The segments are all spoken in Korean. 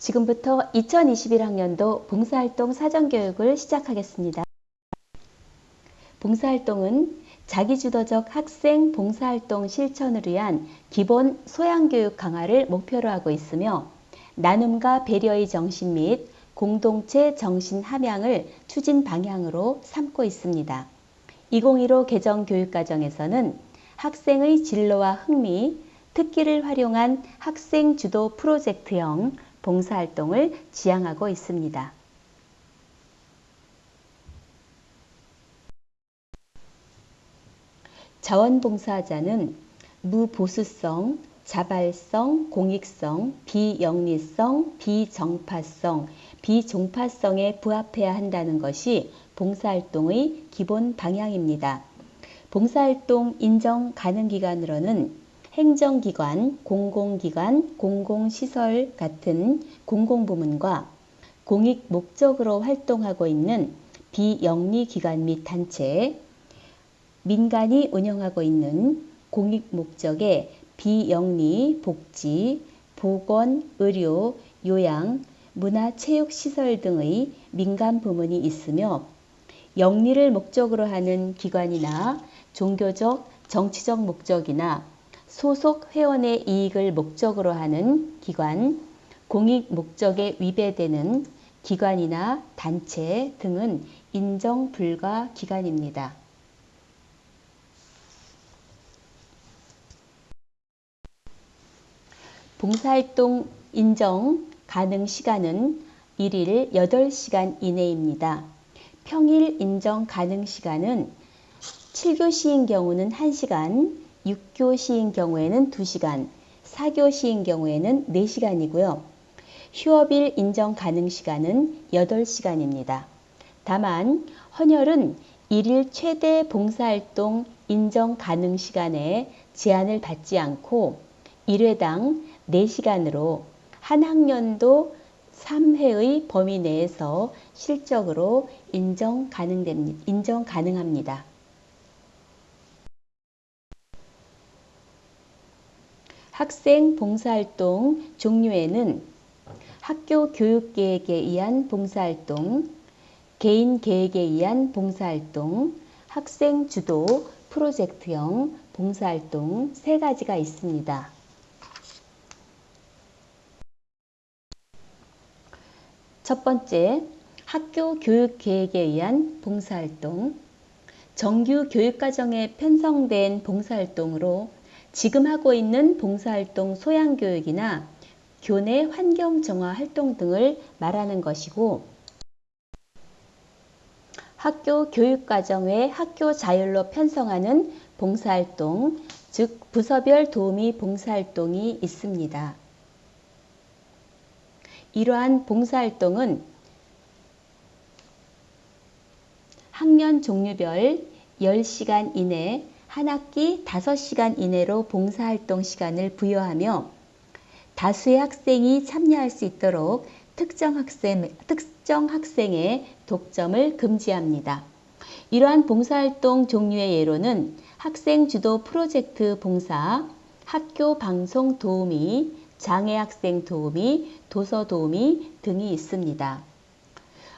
지금부터 2021학년도 봉사활동 사전교육을 시작하겠습니다. 봉사활동은 자기주도적 학생 봉사활동 실천을 위한 기본 소양교육 강화를 목표로 하고 있으며 나눔과 배려의 정신 및 공동체 정신 함양을 추진 방향으로 삼고 있습니다. 2015 개정 교육과정에서는 학생의 진로와 흥미, 특기를 활용한 학생 주도 프로젝트형 봉사활동을 지향하고 있습니다. 자원봉사자는 무보수성, 자발성, 공익성, 비영리성, 비정파성, 비종파성에 부합해야 한다는 것이 봉사활동의 기본 방향입니다. 봉사활동 인정 가능 기관으로는 행정기관, 공공기관, 공공시설 같은 공공부문과 공익 목적으로 활동하고 있는 비영리기관 및 단체, 민간이 운영하고 있는 공익 목적의 비영리, 복지, 보건, 의료, 요양, 문화체육시설 등의 민간 부문이 있으며 영리를 목적으로 하는 기관이나 종교적, 정치적 목적이나 소속 회원의 이익을 목적으로 하는 기관, 공익 목적에 위배되는 기관이나 단체 등은 인정 불가 기관입니다. 봉사활동 인정 가능 시간은 1일 8시간 이내입니다. 평일 인정 가능 시간은 7교시인 경우는 1시간, 6교시인 경우에는 2시간, 4교시인 경우에는 4시간이고요. 휴업일 인정 가능 시간은 8시간입니다. 다만 헌혈은 1일 최대 봉사활동 인정 가능 시간에 제한을 받지 않고 1회당 4시간으로 한 학년도 3회의 범위 내에서 실적으로 인정 가능합니다. 학생 봉사활동 종류에는 학교 교육계획에 의한 봉사활동, 개인 계획에 의한 봉사활동, 학생 주도 프로젝트형 봉사활동 3가지가 있습니다. 첫 번째, 학교 교육계획에 의한 봉사활동. 정규 교육과정에 편성된 봉사활동으로 지금 하고 있는 봉사활동 소양교육이나 교내 환경정화 활동 등을 말하는 것이고, 학교 교육과정 외 학교 자율로 편성하는 봉사활동, 즉 부서별 도우미 봉사활동이 있습니다. 이러한 봉사활동은 학년 종류별 10시간 이내, 한 학기 5시간 이내로 봉사활동 시간을 부여하며 다수의 학생이 참여할 수 있도록 특정 학생의 독점을 금지합니다. 이러한 봉사활동 종류의 예로는 학생 주도 프로젝트 봉사, 학교 방송 도우미, 장애학생 도우미, 도서 도우미 등이 있습니다.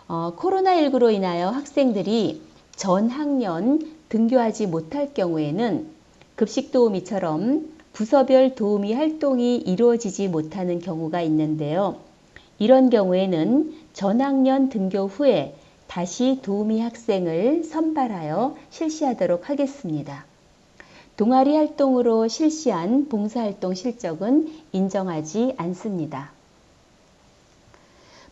코로나19로 인하여 학생들이 전 학년 등교하지 못할 경우에는 급식 도우미처럼 부서별 도우미 활동이 이루어지지 못하는 경우가 있는데요. 이런 경우에는 전 학년 등교 후에 다시 도우미 학생을 선발하여 실시하도록 하겠습니다. 동아리 활동으로 실시한 봉사활동 실적은 인정하지 않습니다.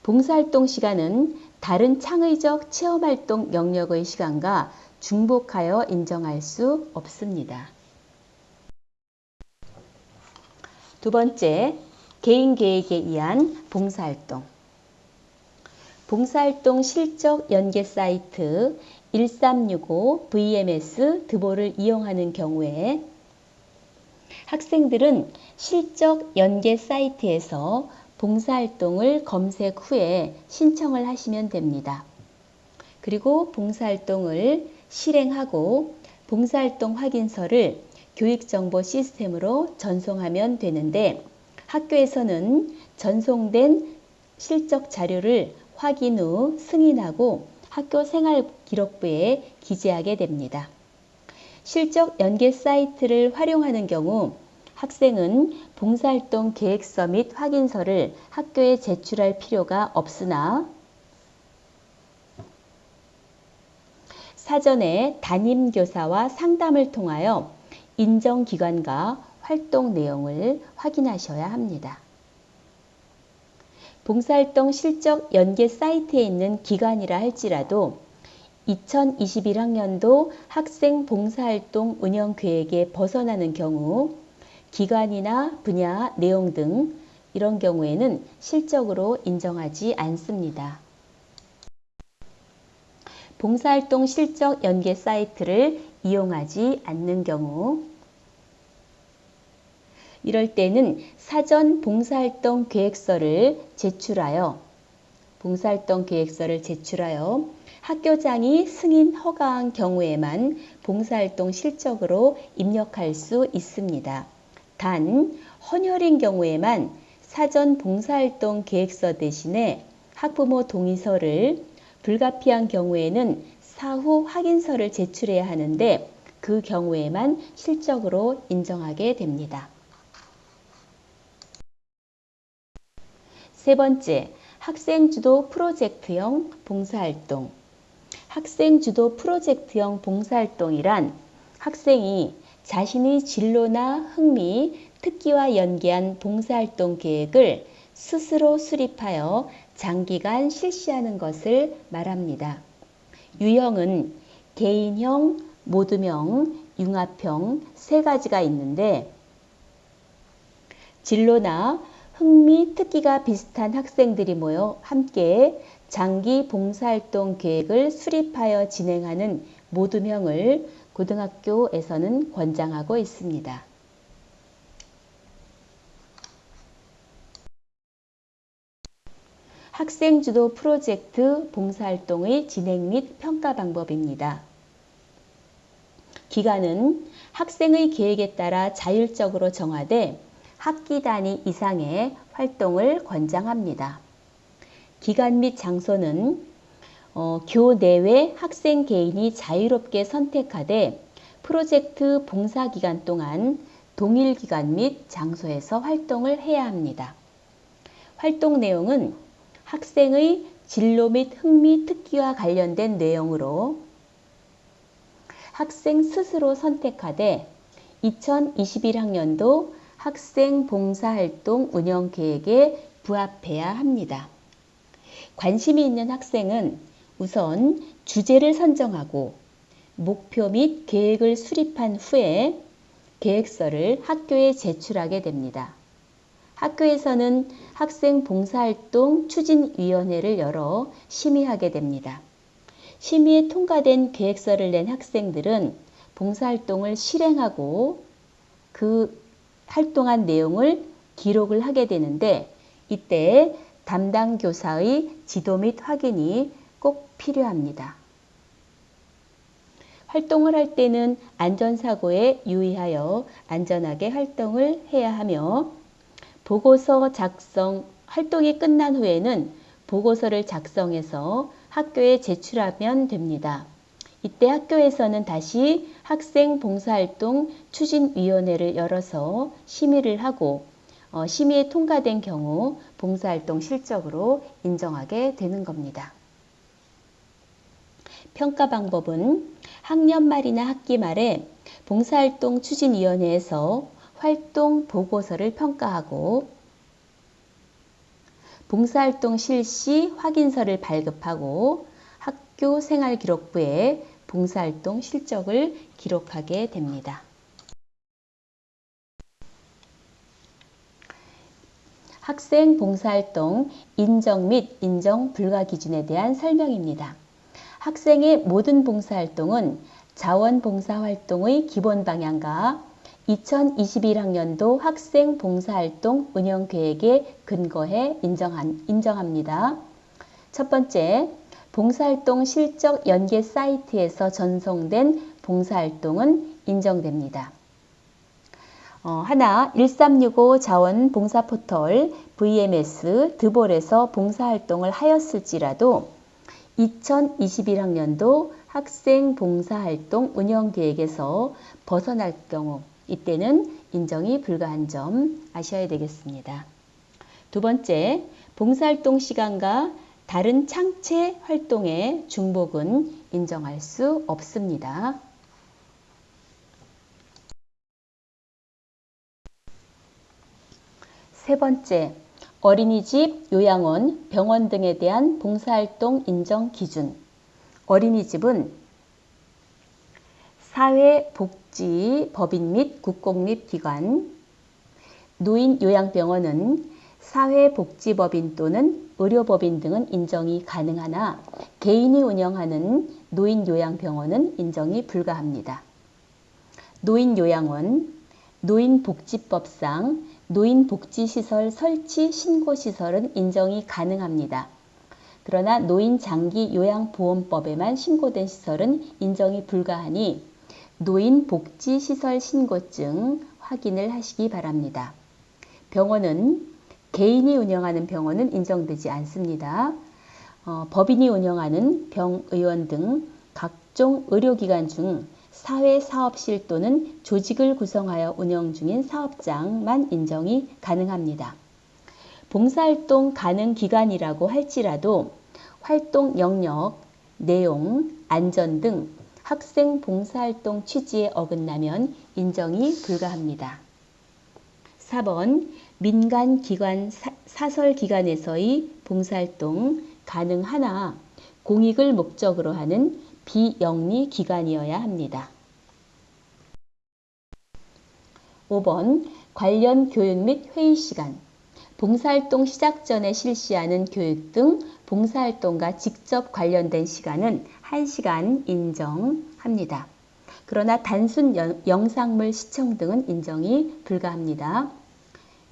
봉사활동 시간은 다른 창의적 체험활동 영역의 시간과 중복하여 인정할 수 없습니다. 두 번째, 개인 계획에 의한 봉사활동. 봉사활동 실적 연계 사이트 1365 VMS 드보를 이용하는 경우에 학생들은 실적 연계 사이트에서 봉사활동을 검색 후에 신청을 하시면 됩니다. 그리고 봉사활동을 실행하고 봉사활동 확인서를 교육정보 시스템으로 전송하면 되는데 학교에서는 전송된 실적 자료를 확인 후 승인하고 학교 생활기록부에 기재하게 됩니다. 실적 연계 사이트를 활용하는 경우 학생은 봉사활동 계획서 및 확인서를 학교에 제출할 필요가 없으나 사전에 담임교사와 상담을 통하여 인정기관과 활동 내용을 확인하셔야 합니다. 봉사활동 실적 연계 사이트에 있는 기관이라 할지라도 2021학년도 학생 봉사활동 운영 계획에 벗어나는 경우 기관이나 분야, 내용 등 이런 경우에는 실적으로 인정하지 않습니다. 봉사활동 실적 연계 사이트를 이용하지 않는 경우 이럴 때는 사전 봉사활동 계획서를 제출하여 학교장이 승인 허가한 경우에만 봉사활동 실적으로 입력할 수 있습니다. 단 헌혈인 경우에만 사전 봉사활동 계획서 대신에 학부모 동의서를, 불가피한 경우에는 사후 확인서를 제출해야 하는데 그 경우에만 실적으로 인정하게 됩니다. 세 번째, 학생주도 프로젝트형 봉사활동. 학생주도 프로젝트형 봉사활동이란 학생이 자신의 진로나 흥미, 특기와 연계한 봉사활동 계획을 스스로 수립하여 장기간 실시하는 것을 말합니다. 유형은 개인형, 모두형, 융합형 세 가지가 있는데 진로나 흥미, 특기가 비슷한 학생들이 모여 함께 장기 봉사활동 계획을 수립하여 진행하는 모두형을 고등학교에서는 권장하고 있습니다. 학생주도 프로젝트 봉사활동의 진행 및 평가 방법입니다. 기간은 학생의 계획에 따라 자율적으로 정하되 학기 단위 이상의 활동을 권장합니다. 기간 및 장소는 교내외 학생 개인이 자유롭게 선택하되 프로젝트 봉사 기간 동안 동일 기간 및 장소에서 활동을 해야 합니다. 활동 내용은 학생의 진로 및 흥미, 특기와 관련된 내용으로 학생 스스로 선택하되 2021학년도 학생 봉사활동 운영 계획에 부합해야 합니다. 관심이 있는 학생은 우선 주제를 선정하고 목표 및 계획을 수립한 후에 계획서를 학교에 제출하게 됩니다. 학교에서는 학생 봉사활동 추진위원회를 열어 심의하게 됩니다. 심의에 통과된 계획서를 낸 학생들은 봉사활동을 실행하고 그 활동한 내용을 기록을 하게 되는데 이때 담당 교사의 지도 및 확인이 꼭 필요합니다. 활동을 할 때는 안전사고에 유의하여 안전하게 활동을 해야 하며 보고서 작성, 활동이 끝난 후에는 보고서를 작성해서 학교에 제출하면 됩니다. 이때 학교에서는 다시 학생 봉사활동 추진위원회를 열어서 심의를 하고 심의에 통과된 경우 봉사활동 실적으로 인정하게 되는 겁니다. 평가 방법은 학년 말이나 학기 말에 봉사활동 추진위원회에서 활동 보고서를 평가하고 봉사활동 실시 확인서를 발급하고 학교 생활기록부에 봉사활동 실적을 기록하게 됩니다. 학생 봉사활동 인정 및 인정 불가 기준에 대한 설명입니다. 학생의 모든 봉사활동은 자원봉사활동의 기본 방향과 2021학년도 학생 봉사활동 운영계획에 근거해 인정합니다. 첫 번째, 봉사활동 실적 연계 사이트에서 전송된 봉사활동은 인정됩니다. 하나 1365 자원봉사 포털 VMS 드볼에서 봉사활동을 하였을지라도 2021학년도 학생봉사활동 운영계획에서 벗어날 경우 이때는 인정이 불가한 점 아셔야 되겠습니다. 두 번째, 봉사활동 시간과 다른 창체 활동의 중복은 인정할 수 없습니다. 세 번째, 어린이집, 요양원, 병원 등에 대한 봉사활동 인정 기준. 어린이집은 사회복지법인 및 국공립기관, 노인요양병원은 사회복지법인 또는 의료법인 등은 인정이 가능하나 개인이 운영하는 노인요양병원은 인정이 불가합니다. 노인요양원, 노인복지법상 노인복지시설 설치 신고시설은 인정이 가능합니다. 그러나 노인장기요양보험법에만 신고된 시설은 인정이 불가하니 노인복지시설 신고증 확인을 하시기 바랍니다. 병원은 개인이 운영하는 병원은 인정되지 않습니다. 법인이 운영하는 병의원 등 각종 의료기관 중 사회사업실 또는 조직을 구성하여 운영 중인 사업장만 인정이 가능합니다. 봉사활동 가능 기간이라고 할지라도 활동 영역, 내용, 안전 등 학생 봉사활동 취지에 어긋나면 인정이 불가합니다. 4번 민간기관 사설기관에서의 봉사활동 가능하나 공익을 목적으로 하는 비영리 기관이어야 합니다. 5번 관련 교육 및 회의 시간. 봉사활동 시작 전에 실시하는 교육 등 봉사활동과 직접 관련된 시간은 1시간 인정합니다. 그러나 단순 영상물 시청 등은 인정이 불가합니다.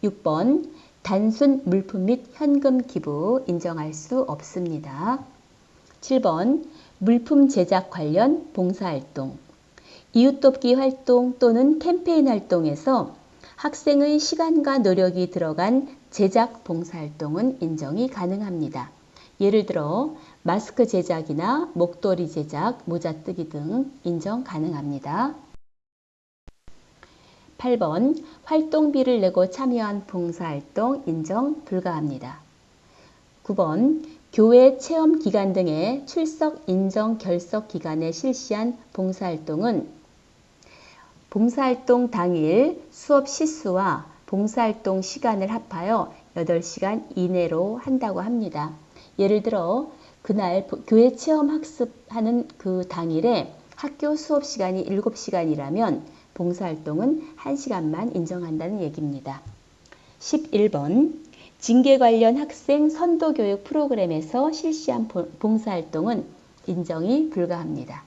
6번 단순 물품 및 현금 기부 인정할 수 없습니다. 7번 물품 제작 관련 봉사활동, 이웃돕기 활동 또는 캠페인 활동에서 학생의 시간과 노력이 들어간 제작 봉사활동은 인정이 가능합니다. 예를 들어 마스크 제작이나 목도리 제작, 모자뜨기 등 인정 가능합니다. 8번 활동비를 내고 참여한 봉사활동 인정 불가합니다. 9번 교회 체험기간 등의 출석 인정 결석 기간에 실시한 봉사활동은 봉사활동 당일 수업 시수와 봉사활동 시간을 합하여 8시간 이내로 한다고 합니다. 예를 들어 그날 교회 체험 학습하는 그 당일에 학교 수업 시간이 7시간이라면 봉사활동은 1시간만 인정한다는 얘기입니다. 11번 징계 관련 학생 선도교육 프로그램에서 실시한 봉사활동은 인정이 불가합니다.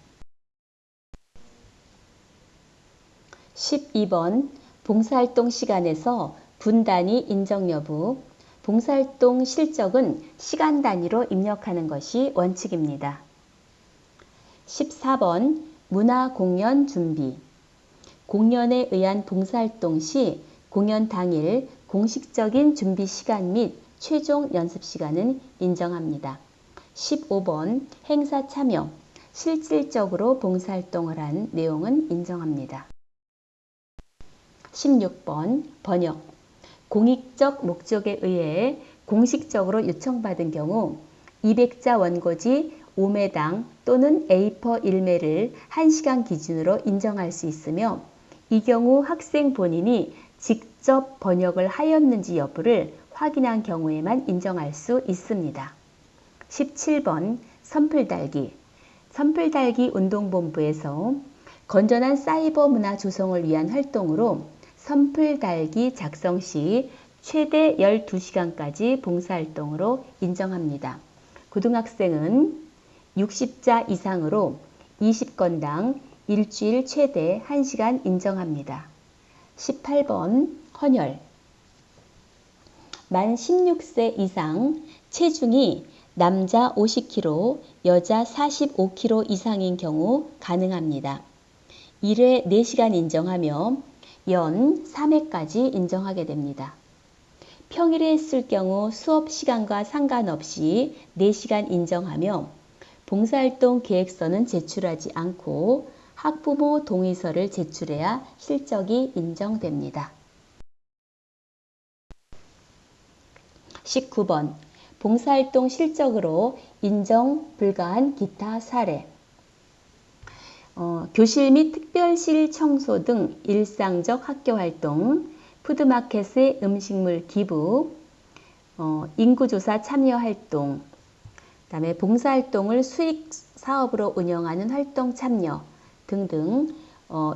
12번 봉사활동 시간에서 분단위 인정 여부. 봉사활동 실적은 시간 단위로 입력하는 것이 원칙입니다. 14번 문화 공연 준비. 공연에 의한 봉사활동 시 공연 당일 공식적인 준비 시간 및 최종 연습 시간은 인정합니다. 15번 행사 참여. 실질적으로 봉사활동을 한 내용은 인정합니다. 16번 번역. 공익적 목적에 의해 공식적으로 요청받은 경우 200자 원고지 5매당 또는 A4 1매를 1시간 기준으로 인정할 수 있으며 이 경우 학생 본인이 직접 번역을 하였는지 여부를 확인한 경우에만 인정할 수 있습니다. 17번 선풀 달기. 선풀 달기 운동본부에서 건전한 사이버 문화 조성을 위한 활동으로 선풀 달기 작성 시 최대 12시간까지 봉사활동으로 인정합니다. 고등학생은 60자 이상으로 20건당 일주일 최대 1시간 인정합니다. 18번 헌혈. 만 16세 이상 체중이 남자 50kg, 여자 45kg 이상인 경우 가능합니다. 1회 4시간 인정하며 연 3회까지 인정하게 됩니다. 평일에 했을 경우 수업 시간과 상관없이 4시간 인정하며 봉사활동 계획서는 제출하지 않고 학부모 동의서를 제출해야 실적이 인정됩니다. 19번 봉사활동 실적으로 인정 불가한 기타 사례. 교실 및 특별실 청소 등 일상적 학교활동, 푸드마켓의 음식물 기부, 인구조사 참여활동, 그다음에 봉사활동을 수익 사업으로 운영하는 활동 참여 등등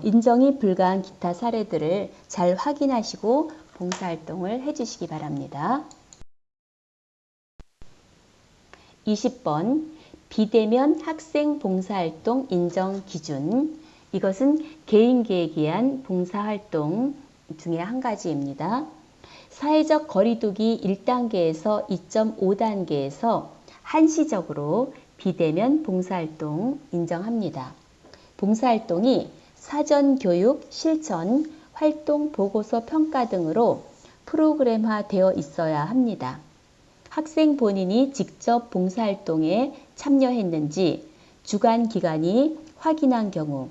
인정이 불가한 기타 사례들을 잘 확인하시고 봉사활동을 해주시기 바랍니다. 20번 비대면 학생 봉사활동 인정 기준. 이것은 개인계획에 의한 봉사활동 중에 한 가지입니다. 사회적 거리두기 1단계에서 2.5단계에서 한시적으로 비대면 봉사활동 인정합니다. 봉사활동이 사전교육, 실천, 활동 보고서 평가 등으로 프로그램화 되어 있어야 합니다. 학생 본인이 직접 봉사활동에 참여했는지 주관기관이 확인한 경우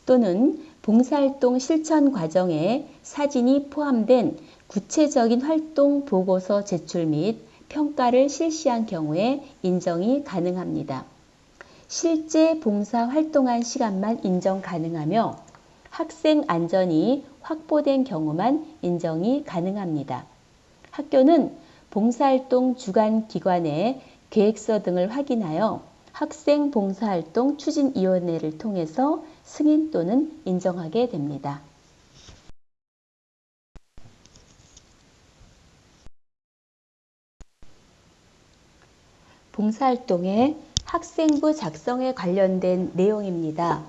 또는 봉사활동 실천 과정에 사진이 포함된 구체적인 활동 보고서 제출 및 평가를 실시한 경우에 인정이 가능합니다. 실제 봉사 활동한 시간만 인정 가능하며 학생 안전이 확보된 경우만 인정이 가능합니다. 학교는 봉사활동 주관기관의 계획서 등을 확인하여 학생 봉사활동 추진위원회를 통해서 승인 또는 인정하게 됩니다. 봉사활동의 학생부 작성에 관련된 내용입니다.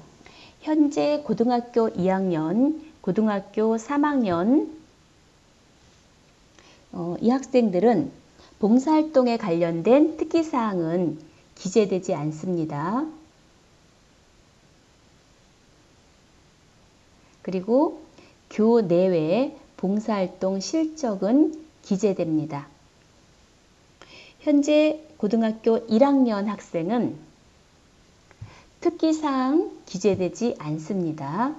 현재 고등학교 2학년, 고등학교 3학년 이 학생들은 봉사활동에 관련된 특기사항은 기재되지 않습니다. 그리고 교내외 봉사활동 실적은 기재됩니다. 현재 고등학교 1학년 학생은 특기사항 기재되지 않습니다.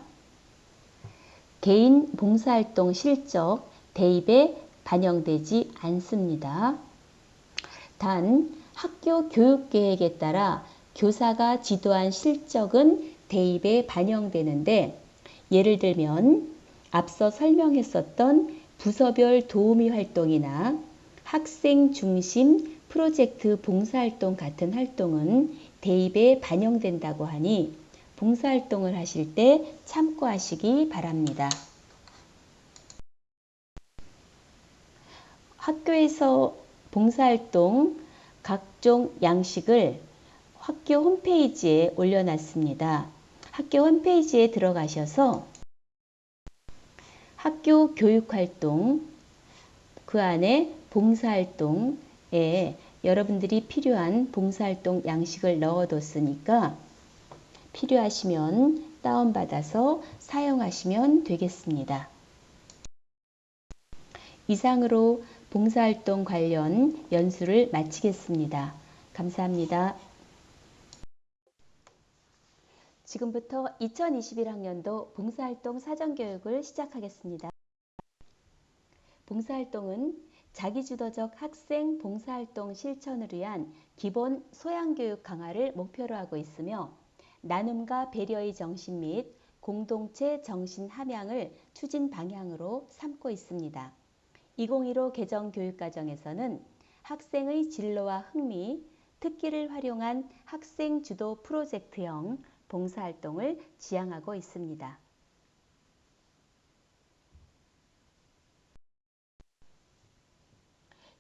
개인 봉사활동 실적 대입에 반영되지 않습니다. 단 학교 교육계획에 따라 교사가 지도한 실적은 대입에 반영되는데 예를 들면 앞서 설명했었던 부서별 도우미 활동이나 학생 중심 프로젝트 봉사활동 같은 활동은 대입에 반영된다고 하니 봉사활동을 하실 때 참고하시기 바랍니다. 학교에서 봉사활동 각종 양식을 학교 홈페이지에 올려놨습니다. 학교 홈페이지에 들어가셔서 학교 교육활동 그 안에 봉사활동에 여러분들이 필요한 봉사활동 양식을 넣어뒀으니까 필요하시면 다운받아서 사용하시면 되겠습니다. 이상으로 봉사활동 관련 연수를 마치겠습니다. 감사합니다. 지금부터 2021학년도 봉사활동 사전교육을 시작하겠습니다. 봉사활동은 자기주도적 학생 봉사활동 실천을 위한 기본 소양교육 강화를 목표로 하고 있으며 나눔과 배려의 정신 및 공동체 정신 함양을 추진 방향으로 삼고 있습니다. 2015 개정 교육과정에서는 학생의 진로와 흥미, 특기를 활용한 학생 주도 프로젝트형 봉사활동을 지향하고 있습니다.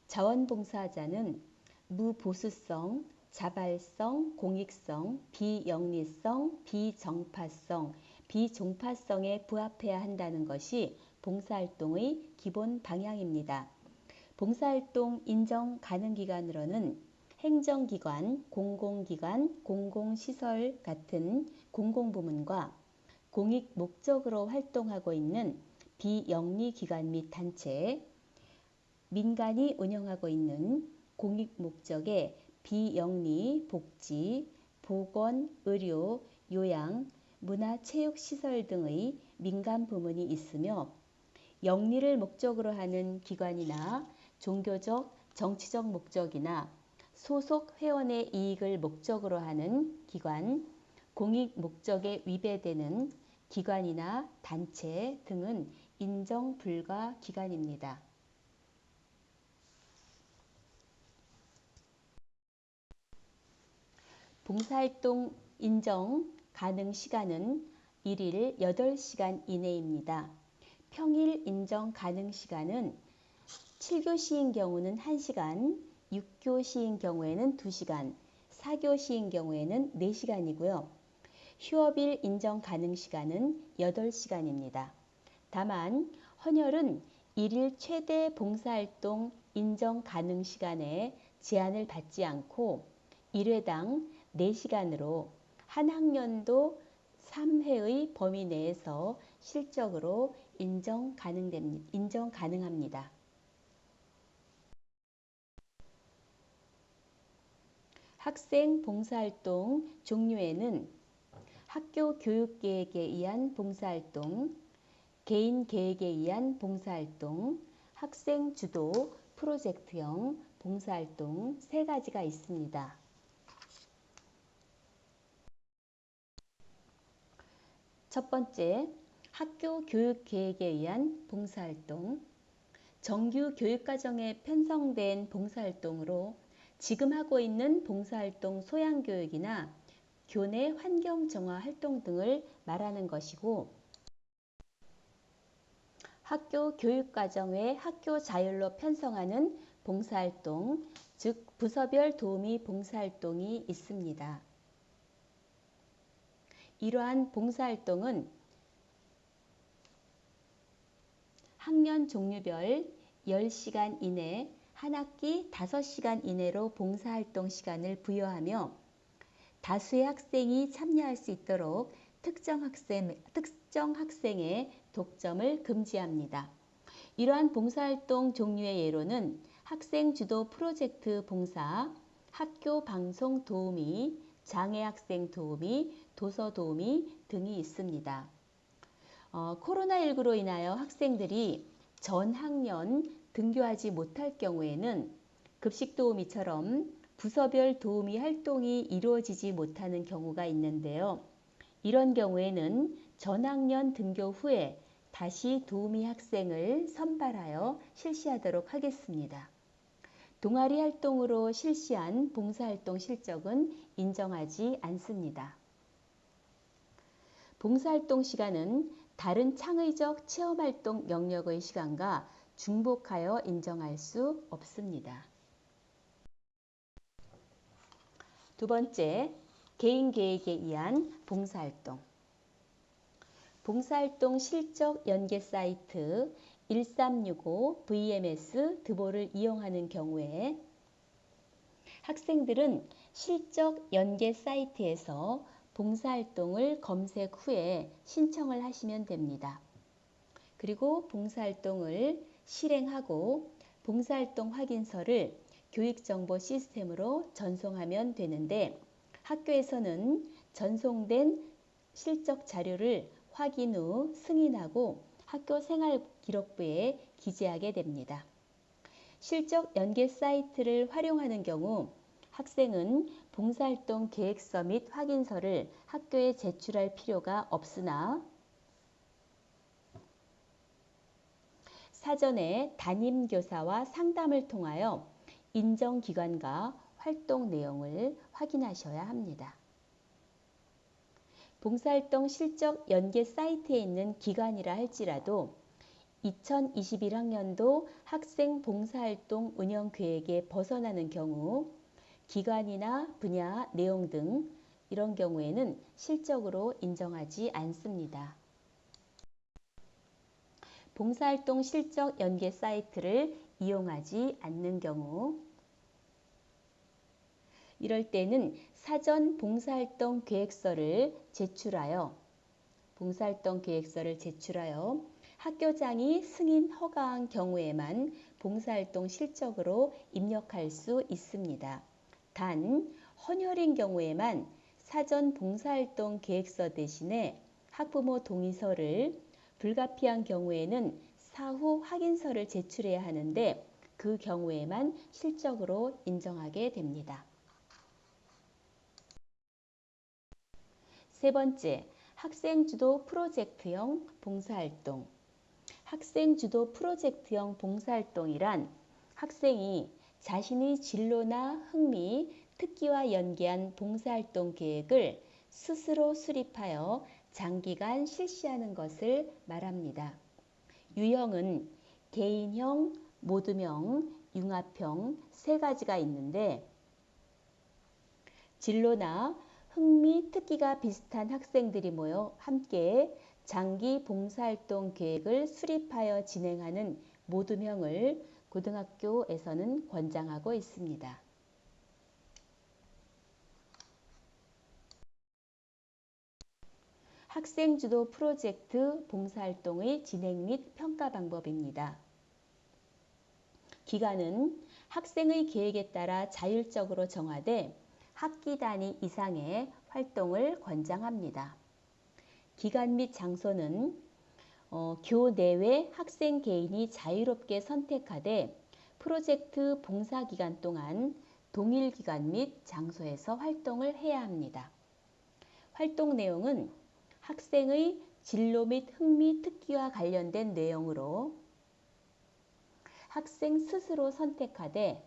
자원봉사자는 무보수성, 자발성, 공익성, 비영리성, 비정파성, 비종파성에 부합해야 한다는 것이 봉사활동의 기본 방향입니다. 봉사활동 인정 가능 기관으로는 행정기관, 공공기관, 공공시설 같은 공공부문과 공익 목적으로 활동하고 있는 비영리기관 및 단체, 민간이 운영하고 있는 공익 목적의 비영리, 복지, 보건, 의료, 요양, 문화체육시설 등의 민간 부문이 있으며 영리를 목적으로 하는 기관이나 종교적, 정치적 목적이나 소속 회원의 이익을 목적으로 하는 기관, 공익 목적에 위배되는 기관이나 단체 등은 인정 불가 기관입니다. 봉사활동 인정 가능 시간은 일일 8시간 이내입니다. 평일 인정 가능 시간은 7교시인 경우는 1시간, 6교시인 경우에는 2시간, 4교시인 경우에는 4시간이고요. 휴업일 인정 가능 시간은 8시간입니다. 다만 헌혈은 일일 최대 봉사활동 인정 가능 시간에 제한을 받지 않고 1회당 4시간으로 한 학년도 3회의 범위 내에서 실적으로 인정 가능합니다. 학생 봉사활동 종류에는 학교 교육계획에 의한 봉사활동, 개인 계획에 의한 봉사활동, 학생 주도 프로젝트형 봉사활동 3가지가 있습니다. 첫 번째, 학교 교육계획에 의한 봉사활동. 정규 교육과정에 편성된 봉사활동으로 지금 하고 있는 봉사활동 소양교육이나 교내 환경정화 활동 등을 말하는 것이고, 학교 교육과정 외 학교 자율로 편성하는 봉사활동, 즉 부서별 도우미 봉사활동이 있습니다. 이러한 봉사활동은 학년 종류별 10시간 이내, 한 학기 5시간 이내로 봉사활동 시간을 부여하며 다수의 학생이 참여할 수 있도록 특정 학생의 독점을 금지합니다. 이러한 봉사활동 종류의 예로는 학생 주도 프로젝트 봉사, 학교 방송 도우미, 장애학생 도우미, 도서 도우미 등이 있습니다. 코로나19로 인하여 학생들이 전 학년 등교하지 못할 경우에는 급식 도우미처럼 부서별 도우미 활동이 이루어지지 못하는 경우가 있는데요. 이런 경우에는 전학년 등교 후에 다시 도우미 학생을 선발하여 실시하도록 하겠습니다. 동아리 활동으로 실시한 봉사활동 실적은 인정하지 않습니다. 봉사활동 시간은 다른 창의적 체험활동 영역의 시간과 중복하여 인정할 수 없습니다. 두 번째, 개인 계획에 의한 봉사활동. 봉사활동 실적 연계 사이트 1365 VMS 드보를 이용하는 경우에 학생들은 실적 연계 사이트에서 봉사활동을 검색 후에 신청을 하시면 됩니다. 그리고 봉사활동을 실행하고 봉사활동 확인서를 교육정보 시스템으로 전송하면 되는데 학교에서는 전송된 실적 자료를 확인 후 승인하고 학교 생활기록부에 기재하게 됩니다. 실적 연계 사이트를 활용하는 경우 학생은 봉사활동 계획서 및 확인서를 학교에 제출할 필요가 없으나 사전에 담임교사와 상담을 통하여 인정기관과 활동 내용을 확인하셔야 합니다. 봉사활동 실적 연계 사이트에 있는 기관이라 할지라도 2021학년도 학생 봉사활동 운영 계획에 벗어나는 경우 기관이나 분야, 내용 등 이런 경우에는 실적으로 인정하지 않습니다. 봉사활동 실적 연계 사이트를 이용하지 않는 경우 이럴 때는 사전 봉사활동 계획서를 제출하여 학교장이 승인 허가한 경우에만 봉사활동 실적으로 입력할 수 있습니다. 단 헌혈인 경우에만 사전 봉사활동 계획서 대신에 학부모 동의서를, 불가피한 경우에는 사후 확인서를 제출해야 하는데 그 경우에만 실적으로 인정하게 됩니다. 세 번째, 학생주도 프로젝트형 봉사활동. 학생주도 프로젝트형 봉사활동이란 학생이 자신의 진로나 흥미, 특기와 연계한 봉사활동 계획을 스스로 수립하여 장기간 실시하는 것을 말합니다. 유형은 개인형, 모두형, 융합형 세 가지가 있는데 진로나 흥미, 특기가 비슷한 학생들이 모여 함께 장기 봉사활동 계획을 수립하여 진행하는 모두형을 고등학교에서는 권장하고 있습니다. 학생주도 프로젝트 봉사활동의 진행 및 평가 방법입니다. 기간은 학생의 계획에 따라 자율적으로 정하되 학기 단위 이상의 활동을 권장합니다. 기간 및 장소는 교내외 학생 개인이 자유롭게 선택하되 프로젝트 봉사 기간 동안 동일 기간 및 장소에서 활동을 해야 합니다. 활동 내용은 학생의 진로 및 흥미, 특기와 관련된 내용으로 학생 스스로 선택하되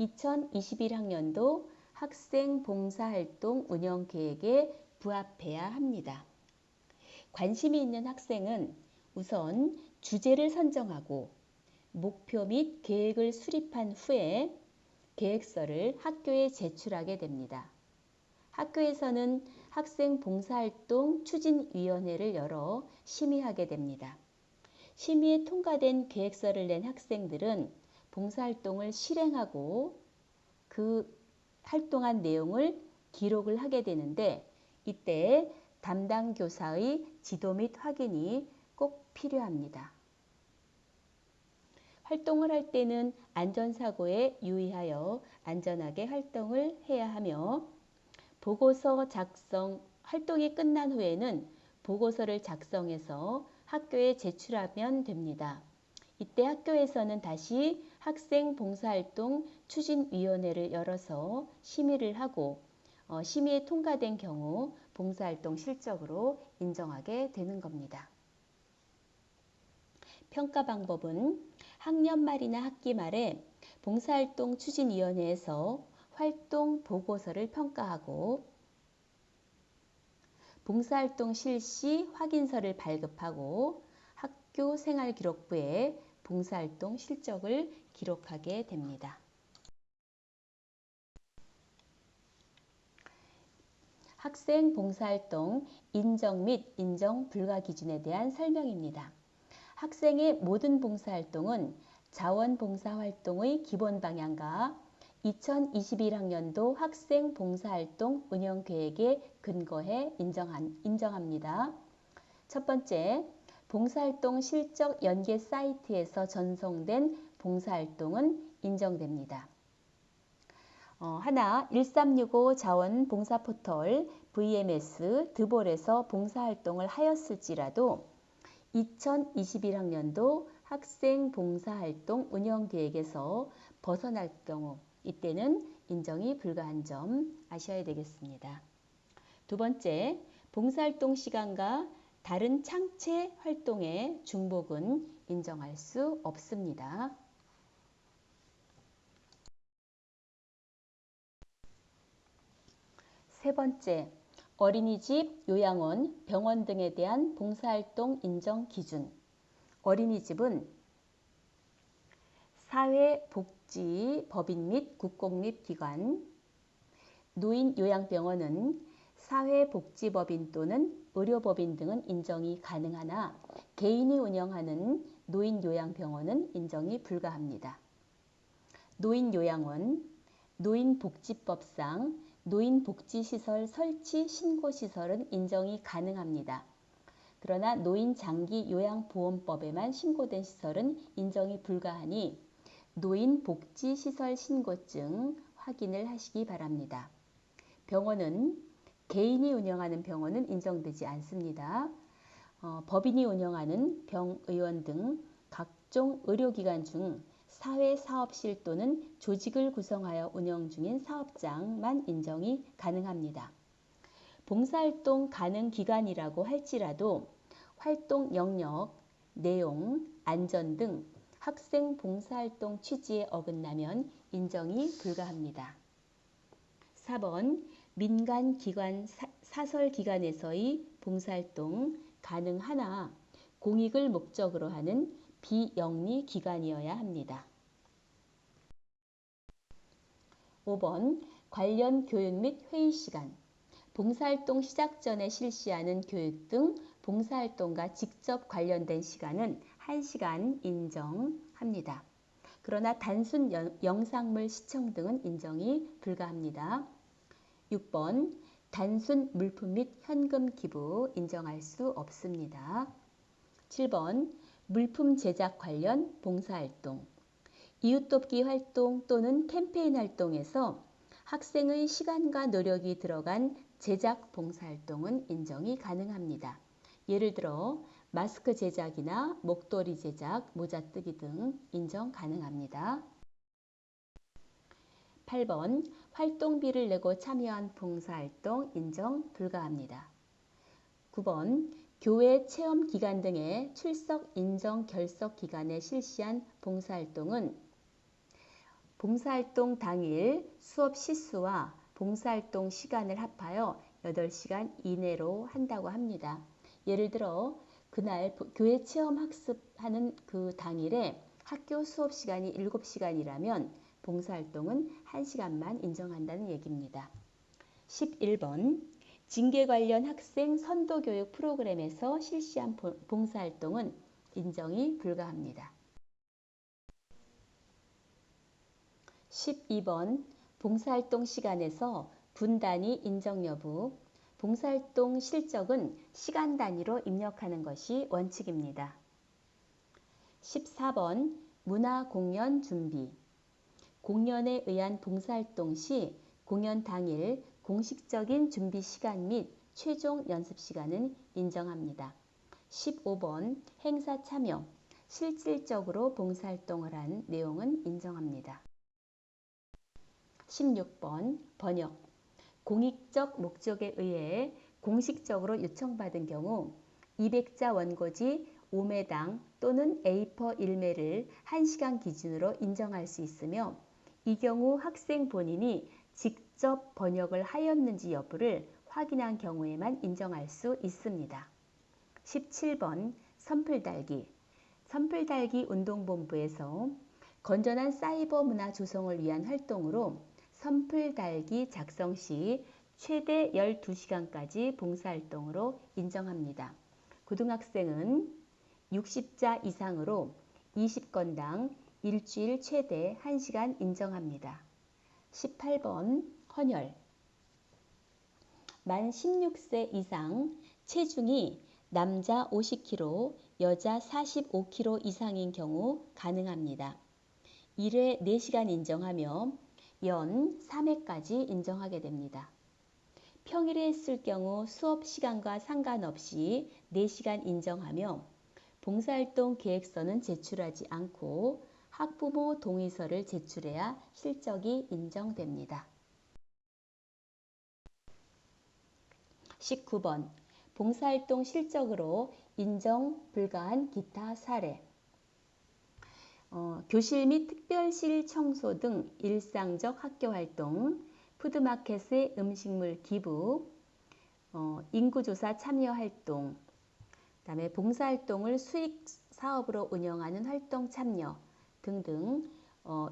2021학년도 학생 봉사활동 운영 계획에 부합해야 합니다. 관심이 있는 학생은 우선 주제를 선정하고 목표 및 계획을 수립한 후에 계획서를 학교에 제출하게 됩니다. 학교에서는 학생 봉사활동 추진위원회를 열어 심의하게 됩니다. 심의에 통과된 계획서를 낸 학생들은 봉사활동을 실행하고 그 활동한 내용을 기록을 하게 되는데 이때 담당 교사의 지도 및 확인이 꼭 필요합니다. 활동을 할 때는 안전사고에 유의하여 안전하게 활동을 해야 하며 보고서 작성, 활동이 끝난 후에는 보고서를 작성해서 학교에 제출하면 됩니다. 이때 학교에서는 다시 학생 봉사활동 추진위원회를 열어서 심의를 하고 심의에 통과된 경우 봉사활동 실적으로 인정하게 되는 겁니다. 평가 방법은 학년 말이나 학기 말에 봉사활동 추진위원회에서 활동 보고서를 평가하고 봉사활동 실시 확인서를 발급하고 학교 생활기록부에 봉사활동 실적을 기록하게 됩니다. 학생 봉사활동 인정 및 인정 불가 기준에 대한 설명입니다. 학생의 모든 봉사활동은 자원봉사활동의 기본 방향과 2021학년도 학생 봉사활동 운영계획에 근거해 인정합니다. 첫 번째, 봉사활동 실적 연계 사이트에서 전송된 봉사활동은 인정됩니다. 하나, 1365 자원봉사포털 VMS 드볼에서 봉사활동을 하였을지라도 2021학년도 학생 봉사활동 운영계획에서 벗어날 경우 이때는 인정이 불가한 점 아셔야 되겠습니다. 두 번째, 봉사활동 시간과 다른 창체 활동의 중복은 인정할 수 없습니다. 세 번째, 어린이집, 요양원, 병원 등에 대한 봉사활동 인정 기준. 어린이집은 사회복지법인 및 국공립기관, 노인요양병원은 사회복지법인 또는 의료법인 등은 인정이 가능하나 개인이 운영하는 노인요양병원은 인정이 불가합니다. 노인요양원, 노인복지법상 노인복지시설 설치 신고시설은 인정이 가능합니다. 그러나 노인 장기 요양보험법에만 신고된 시설은 인정이 불가하니 노인복지시설 신고증 확인을 하시기 바랍니다. 병원은 개인이 운영하는 병원은 인정되지 않습니다. 법인이 운영하는 병의원 등 각종 의료기관 중 사회사업실 또는 조직을 구성하여 운영 중인 사업장만 인정이 가능합니다. 봉사활동 가능 기관이라고 할지라도 활동 영역, 내용, 안전 등 학생 봉사활동 취지에 어긋나면 인정이 불가합니다. 4번 민간기관 사설기관에서의 봉사활동 가능하나 공익을 목적으로 하는 비영리 기관이어야 합니다. 5번 관련 교육 및 회의 시간 봉사활동 시작 전에 실시하는 교육 등 봉사활동과 직접 관련된 시간은 1시간 인정합니다. 그러나 단순 영상물 시청 등은 인정이 불가합니다. 6번 단순 물품 및 현금 기부 인정할 수 없습니다. 7번 물품 제작 관련 봉사활동 이웃돕기 활동 또는 캠페인 활동에서 학생의 시간과 노력이 들어간 제작 봉사활동은 인정이 가능합니다. 예를 들어 마스크 제작이나 목도리 제작, 모자 뜨기 등 인정 가능합니다. 8번 활동비를 내고 참여한 봉사활동 인정 불가합니다. 9번 교회 체험기간 등의 출석 인정 결석 기간에 실시한 봉사활동은 봉사활동 당일 수업 시수와 봉사활동 시간을 합하여 8시간 이내로 한다고 합니다. 예를 들어 그날 교회 체험 학습하는 그 당일에 학교 수업 시간이 7시간이라면 봉사활동은 1시간만 인정한다는 얘기입니다. 11번 징계 관련 학생 선도교육 프로그램에서 실시한 봉사활동은 인정이 불가합니다. 12번 봉사활동 시간에서 분단위 인정 여부 봉사활동 실적은 시간 단위로 입력하는 것이 원칙입니다. 14번 문화공연 준비 공연에 의한 봉사활동 시 공연 당일 공식적인 준비 시간 및 최종 연습 시간은 인정합니다. 15번 행사 참여 실질적으로 봉사활동을 한 내용은 인정합니다. 16번 번역 공익적 목적에 의해 공식적으로 요청받은 경우 200자 원고지 5매당 또는 A4 1매를 1시간 기준으로 인정할 수 있으며 이 경우 학생 본인이 직접 번역을 하였는지 여부를 확인한 경우에만 인정할 수 있습니다. 17번 선풀 달기 선풀 달기 운동본부에서 건전한 사이버 문화 조성을 위한 활동으로 선풀 달기 작성 시 최대 12시간까지 봉사활동으로 인정합니다. 고등학생은 60자 이상으로 20건당 일주일 최대 1시간 인정합니다. 18번 헌혈 만 16세 이상 체중이 남자 50kg, 여자 45kg 이상인 경우 가능합니다. 1회 4시간 인정하며 연 3회까지 인정하게 됩니다. 평일에 했을 경우 수업 시간과 상관없이 4시간 인정하며 봉사활동 계획서는 제출하지 않고 학부모 동의서를 제출해야 실적이 인정됩니다. 19번 봉사활동 실적으로 인정 불가한 기타 사례 교실 및 특별실 청소 등 일상적 학교활동, 푸드마켓의 음식물 기부, 인구조사 참여활동, 그다음에 봉사활동을 수익 사업으로 운영하는 활동 참여 등등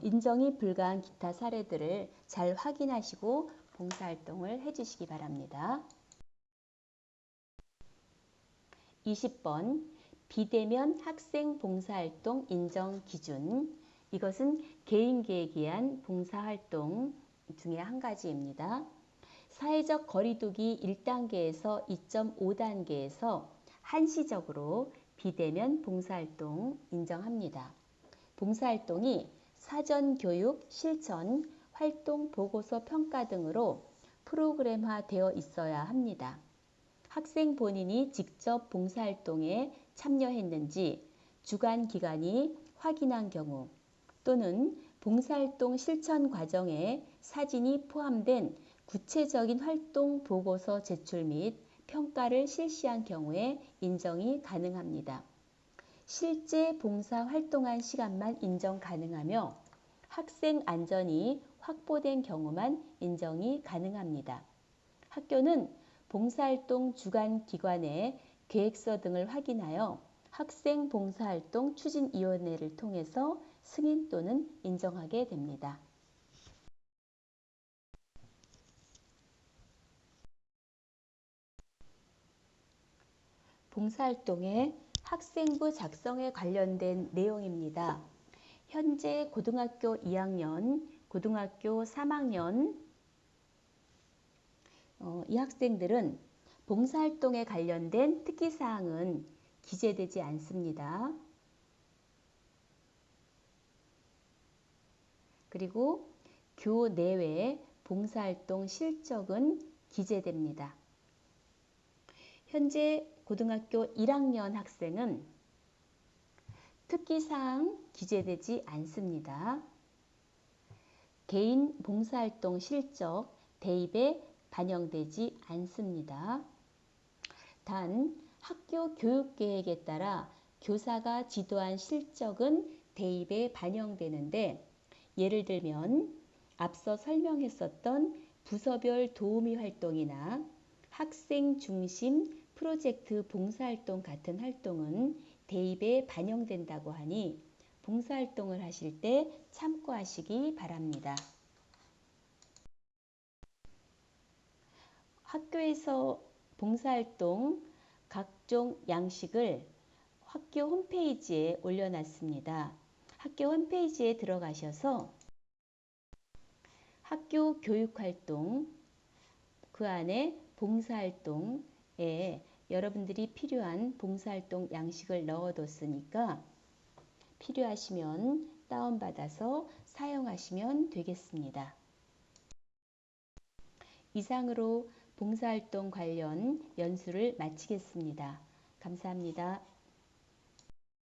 인정이 불가한 기타 사례들을 잘 확인하시고 봉사활동을 해주시기 바랍니다. 20번 비대면 학생 봉사활동 인정 기준 이것은 개인계획에 의한 봉사활동 중에 한 가지입니다. 사회적 거리두기 1단계에서 2.5단계에서 한시적으로 비대면 봉사활동 인정합니다. 봉사활동이 사전교육, 실천, 활동 보고서 평가 등으로 프로그램화되어 있어야 합니다. 학생 본인이 직접 봉사활동에 참여했는지 주관기관이 확인한 경우 또는 봉사활동 실천 과정에 사진이 포함된 구체적인 활동 보고서 제출 및 평가를 실시한 경우에 인정이 가능합니다. 실제 봉사 활동한 시간만 인정 가능하며 학생 안전이 확보된 경우만 인정이 가능합니다. 학교는 봉사활동 주관기관의 계획서 등을 확인하여 학생 봉사활동 추진위원회를 통해서 승인 또는 인정하게 됩니다. 봉사활동의 학생부 작성에 관련된 내용입니다. 현재 고등학교 2학년, 고등학교 3학년 이 학생들은 봉사활동에 관련된 특기사항은 기재되지 않습니다. 그리고 교내외 봉사활동 실적은 기재됩니다. 현재 고등학교 1학년 학생은 특기사항 기재되지 않습니다. 개인 봉사활동 실적 대입에 반영되지 않습니다. 단 학교 교육계획에 따라 교사가 지도한 실적은 대입에 반영되는데 예를 들면 앞서 설명했었던 부서별 도우미 활동이나 학생 중심 프로젝트 봉사활동 같은 활동은 대입에 반영된다고 하니 봉사활동을 하실 때 참고하시기 바랍니다. 학교에서 봉사활동 각종 양식을 학교 홈페이지에 올려놨습니다. 학교 홈페이지에 들어가셔서 학교 교육활동 그 안에 봉사활동에 여러분들이 필요한 봉사활동 양식을 넣어뒀으니까 필요하시면 다운받아서 사용하시면 되겠습니다. 이상으로 봉사활동 관련 연수를 마치겠습니다. 감사합니다.